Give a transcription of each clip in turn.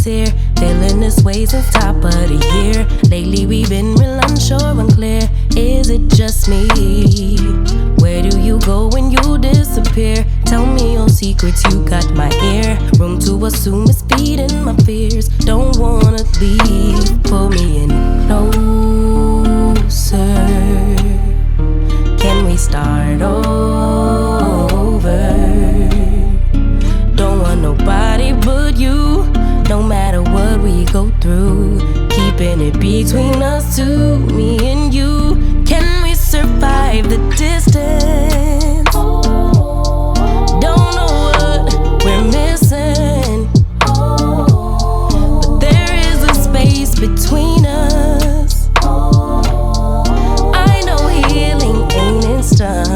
sincere. Feeling this way since top of the year. Lately we've been real unsure, unclear. Is it just me? Where do you go when you disappear? Tell me your secrets, you got my ear. Room to assume it's feeding my fears. Don't wanna leave, pull me in closer. Can we start over? Don't want nobody but you. No matter what we go through, keeping it between us two, me and you. Can we survive the distance? Don't know what we're missing, but there is a space between us. I know healing ain't instant,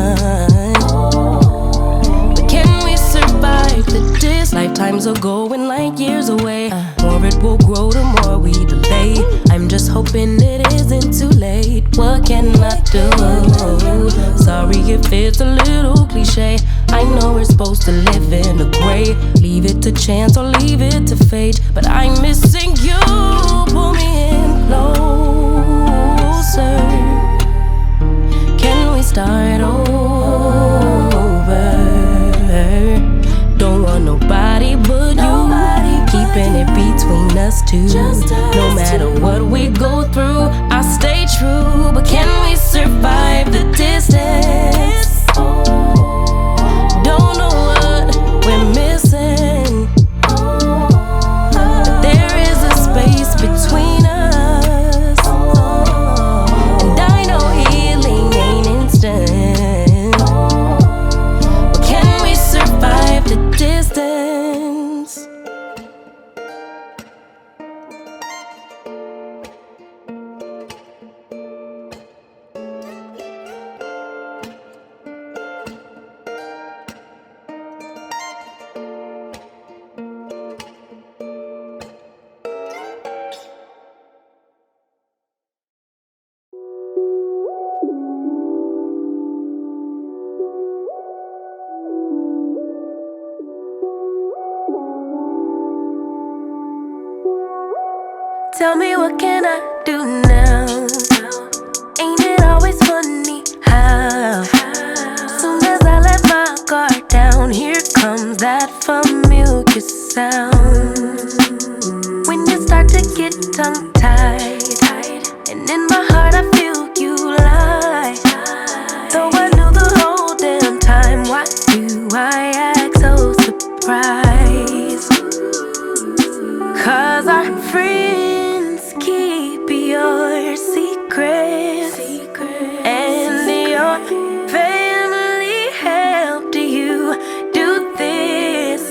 but can we survive the distance? Lifetimes are going like years away. More it will grow the more we delay. I'm just hoping it isn't too late. What can I do? Sorry if it's a little cliche. I know we're supposed to live in the gray. Leave it to chance or leave it to fate. But I'm missing you. Pull me in closer. Can we start over? Don't want nobody but you. Keeping it between us two. No matter what we go through, I stay true. But can we survive the distance? Don't know what we're missing, but there is a space between us. And I know healing ain't instant, but can we survive the distance? Tell me what can I do now? Ain't it always funny how soon as I let my guard down, here comes that familiar sound. When you start to get tongue-tied, and in my heart I feel you lie. Though I knew the whole damn time, why do I act so surprised? 'Cause our friends keep your secrets, and your family helped you do this.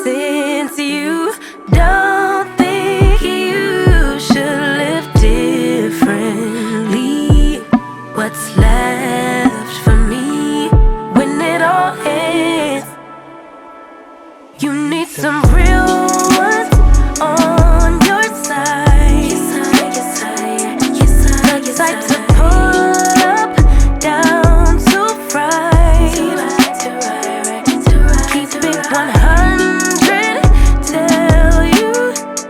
Since you don't think you should live differently, what's left for me when it all ends? You need some real ones on your side, the type to pull up, down to right. Keep it 100, tell you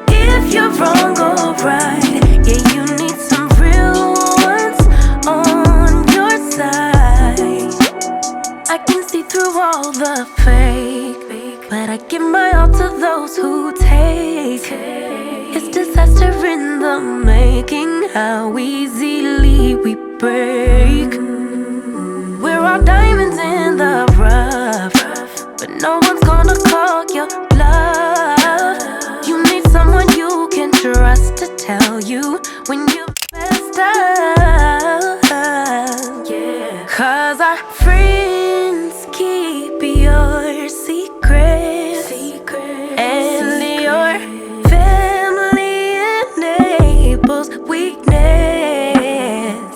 if you're wrong or right. Yeah, you need some real ones on your side. I can see through all the fake, but I give my all to those who take. It's disaster in the making, how easily we break. We're all diamonds in the rough, but no one's gonna call your bluff. You need someone you can trust to tell you when you're messed up. 'Cause our friends keep your secrets, and your family enables weakness.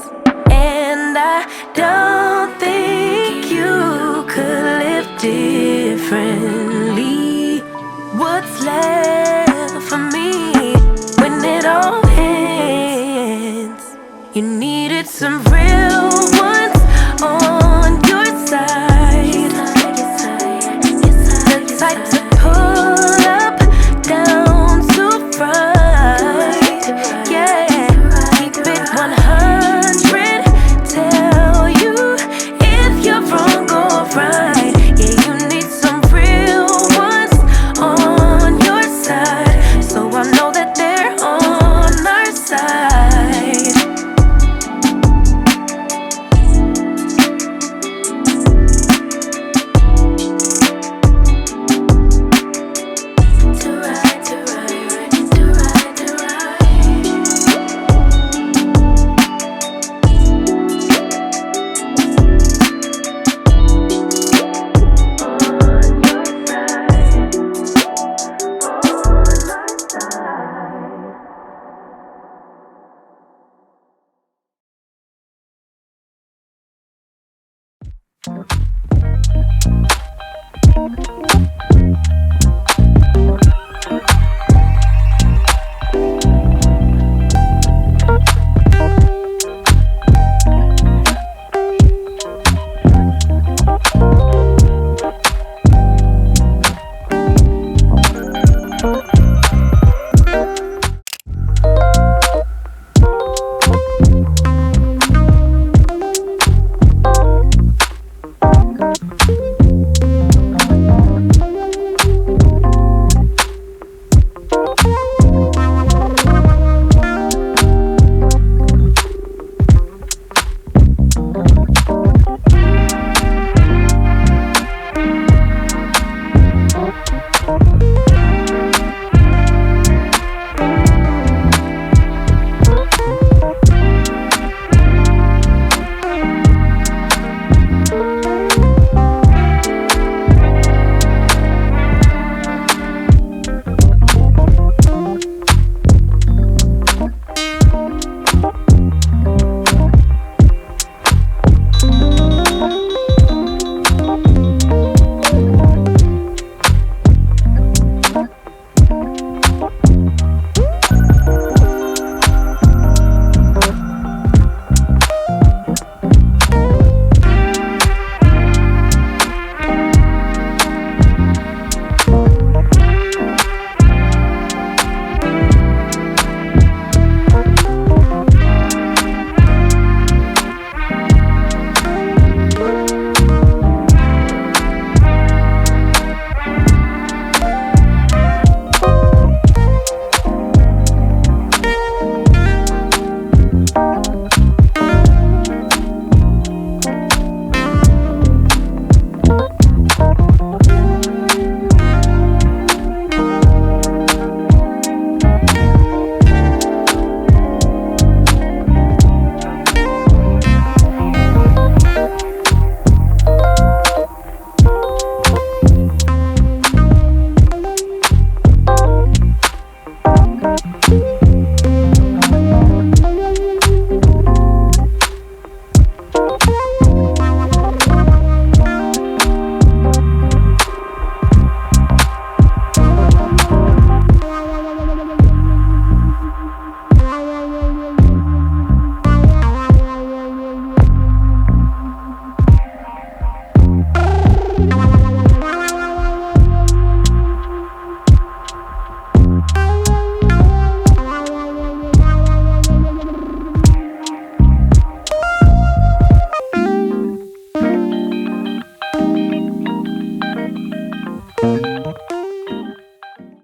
And I don't think you could live differently.